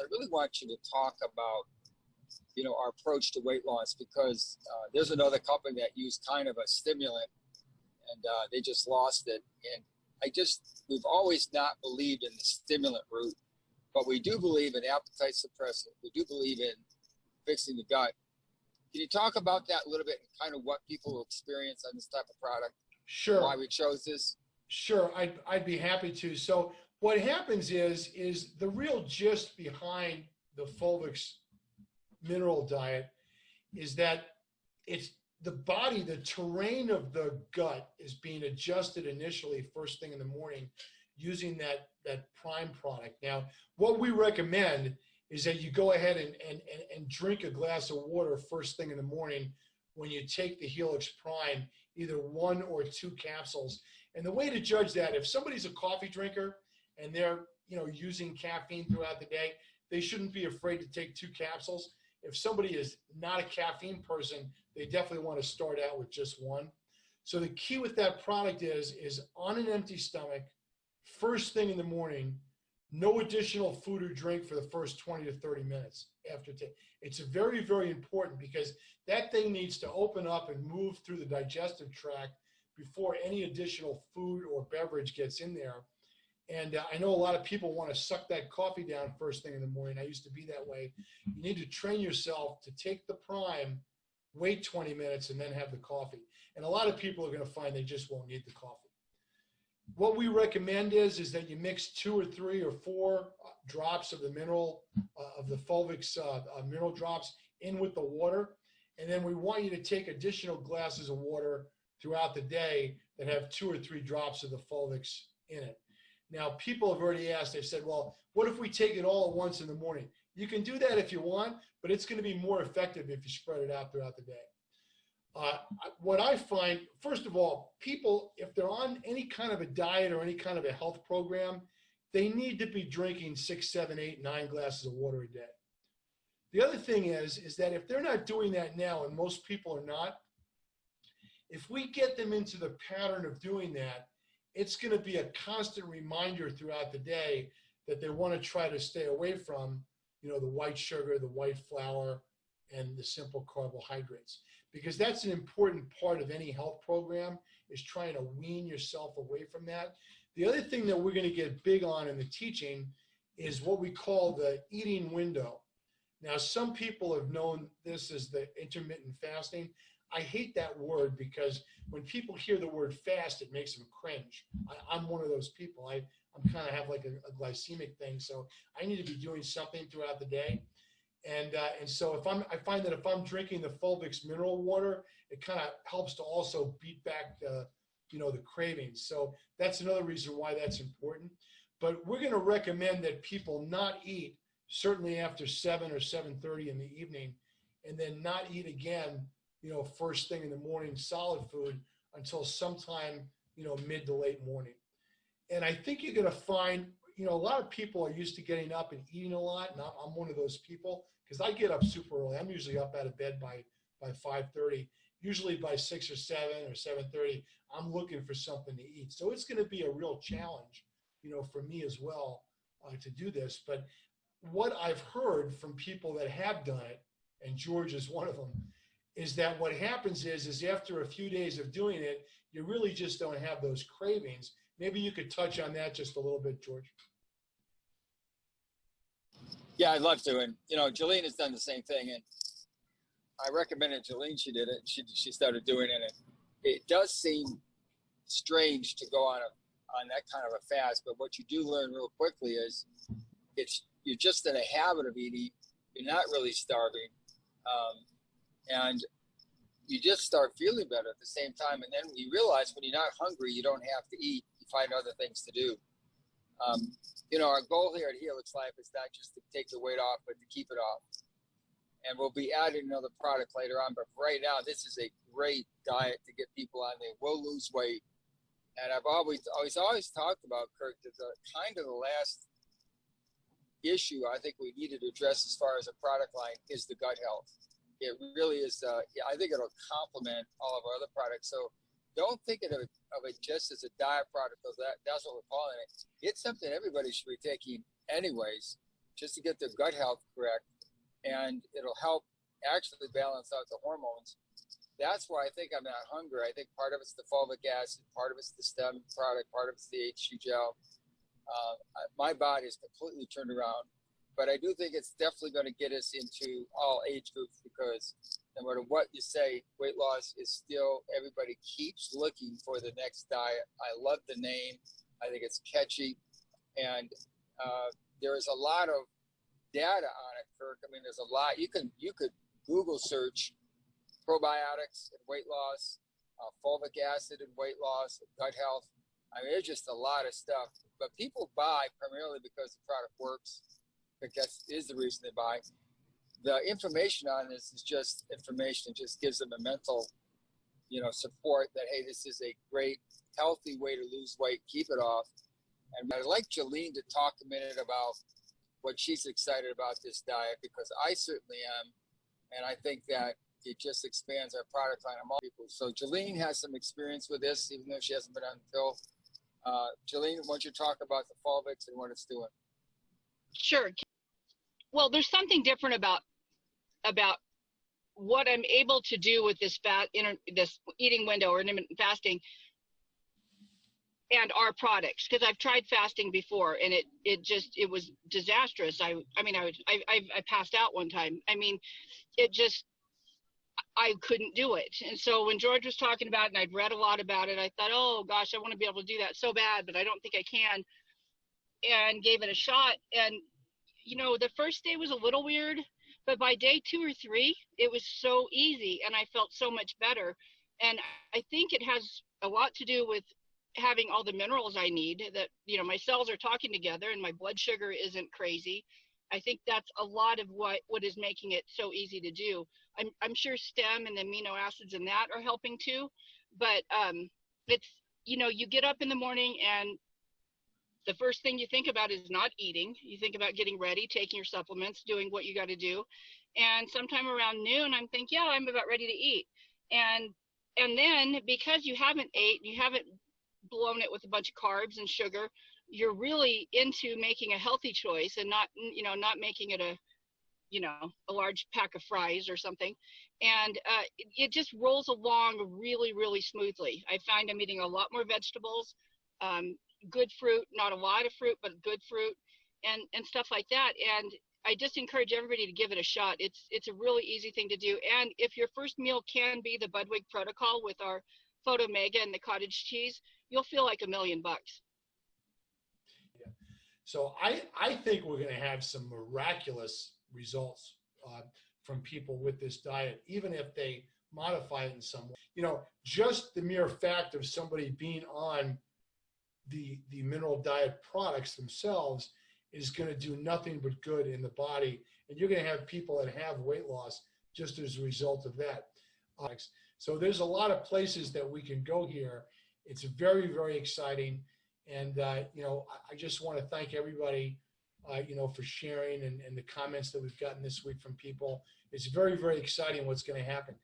I really want you to talk about, our approach to weight loss, because there's another company that used kind of a stimulant, and they just lost it. And we've always not believed in the stimulant route, but we do believe in appetite suppressant. We do believe in fixing the gut. Can you talk about that a little bit and kind of what people will experience on this type of product? Sure. Why we chose this? Sure, I'd be happy to. So what happens is the real gist behind the Fulvix mineral diet is that it's the body, the terrain of the gut is being adjusted initially first thing in the morning using that Prime product. Now, what we recommend is that you go ahead and drink a glass of water first thing in the morning when you take the Helix Prime, either 1 or 2 capsules. And the way to judge that, if somebody's a coffee drinker and they're using caffeine throughout the day, they shouldn't be afraid to take 2 capsules. If somebody is not a caffeine person, they definitely want to start out with just 1. So the key with that product is on an empty stomach, first thing in the morning, no additional food or drink for the first 20 to 30 minutes after take. It's very, very important because that thing needs to open up and move through the digestive tract before any additional food or beverage gets in there. And I know a lot of people want to suck that coffee down first thing in the morning. I used to be that way. You need to train yourself to take the Prime, wait 20 minutes, and then have the coffee. And a lot of people are going to find they just won't need the coffee. What we recommend is that you mix 2 or 3 or 4 drops of the mineral, of the Fulvix mineral drops in with the water. And then we want you to take additional glasses of water throughout the day that have 2 or 3 drops of the Fulvix in it. Now, people have already asked, they've said, well, what if we take it all at once in the morning? You can do that if you want, but it's going to be more effective if you spread it out throughout the day. What I find, first of all, people, if they're on any kind of a diet or any kind of a health program, they need to be drinking 6, 7, 8, 9 glasses of water a day. The other thing is that if they're not doing that now, and most people are not, if we get them into the pattern of doing that, it's going to be a constant reminder throughout the day that they want to try to stay away from, the white sugar, the white flour, and the simple carbohydrates. Because that's an important part of any health program, is trying to wean yourself away from that. The other thing that we're going to get big on in the teaching is what we call the eating window. Now, some people have known this as the intermittent fasting. I hate that word because when people hear the word fast, it makes them cringe. I'm one of those people. I'm kind of have like a glycemic thing, so I need to be doing something throughout the day. And so I find that if I'm drinking the Fulvix mineral water, it kind of helps to also beat back the cravings. So that's another reason why that's important. But we're going to recommend that people not eat certainly after 7 or 7:30 in the evening, and then not eat again, first thing in the morning, solid food, until sometime, mid to late morning. And I think you're going to find, a lot of people are used to getting up and eating a lot, and I'm one of those people because I get up super early. I'm usually up out of bed by 5:30. Usually by 6 or 7 or 7:30, I'm looking for something to eat. So it's going to be a real challenge, for me as well to do this. But what I've heard from people that have done it, and George is one of them, is that what happens is after a few days of doing it, you really just don't have those cravings. Maybe you could touch on that just a little bit, George. Yeah, I'd love to. And, Jolene has done the same thing. And I recommended Jolene, she did it. She started doing it. And it does seem strange to go on that kind of a fast. But what you do learn real quickly is you're just in a habit of eating. You're not really starving. And you just start feeling better at the same time. And then you realize when you're not hungry, you don't have to eat. You find other things to do. Our goal here at HelixLife is not just to take the weight off, but to keep it off. And we'll be adding another product later on. But right now, this is a great diet to get people on. They will lose weight. And I've always talked about, Kirk, that the kind of the last issue I think we needed to address as far as a product line is the gut health. It really is. I think it'll complement all of our other products. So don't think of it just as a diet product, because that's what we're calling it. It's something everybody should be taking anyways just to get their gut health correct, and it'll help actually balance out the hormones. That's why I think I'm not hungry. I think part of it's the fulvic acid, part of it's the stem product, part of it's the HG gel. My body is completely turned around, but I do think it's definitely going to get us into all age groups, because no matter what you say, weight loss is still, everybody keeps looking for the next diet. I love the name. I think it's catchy, and there is a lot of data on it, Kirk. I mean, there's a lot. You could Google search probiotics and weight loss, fulvic acid and weight loss, gut health. I mean, there's just a lot of stuff. But people buy primarily because the product works. I think that is the reason they buy. The information on this is just information. It just gives them a mental, support that, hey, this is a great, healthy way to lose weight, keep it off. And I'd like Jolene to talk a minute about what she's excited about this diet, because I certainly am. And I think that it just expands our product line among people. So Jolene has some experience with this, even though she hasn't been on the pill. Jolene, why don't you talk about the fulvics and what it's doing? Sure. Well, there's something different about what I'm able to do with this this eating window or intermittent fasting and our products, because I've tried fasting before and it was disastrous. I passed out one time. I mean, I couldn't do it. And so when George was talking about it and I'd read a lot about it, I thought, oh gosh, I want to be able to do that so bad, but I don't think I can, and gave it a shot. And the first day was a little weird, but by day 2 or 3, it was so easy and I felt so much better. And I think it has a lot to do with having all the minerals I need, that, my cells are talking together and my blood sugar isn't crazy. I think that's a lot of what is making it so easy to do. I'm sure stem and the amino acids in that are helping too, but it's, you get up in the morning and the first thing you think about is not eating. You think about getting ready, taking your supplements, doing what you got to do. And sometime around noon, I'm thinking, yeah, I'm about ready to eat. And then because you haven't ate, you haven't blown it with a bunch of carbs and sugar, you're really into making a healthy choice and not making it a large pack of fries or something. And it just rolls along really, really smoothly. I find I'm eating a lot more vegetables, good fruit, not a lot of fruit, but good fruit and stuff like that. And I just encourage everybody to give it a shot. It's a really easy thing to do. And if your first meal can be the Budwig protocol with our Photo Mega and the cottage cheese, you'll feel like $1 million. Yeah. So I think we're going to have some miraculous results from people with this diet, even if they modify it in some way. Just the mere fact of somebody being on the mineral diet products themselves is going to do nothing but good in the body. And you're going to have people that have weight loss just as a result of that. So there's a lot of places that we can go here. It's very, very exciting. And, I just want to thank everybody, for sharing and the comments that we've gotten this week from people. It's very, very exciting what's going to happen.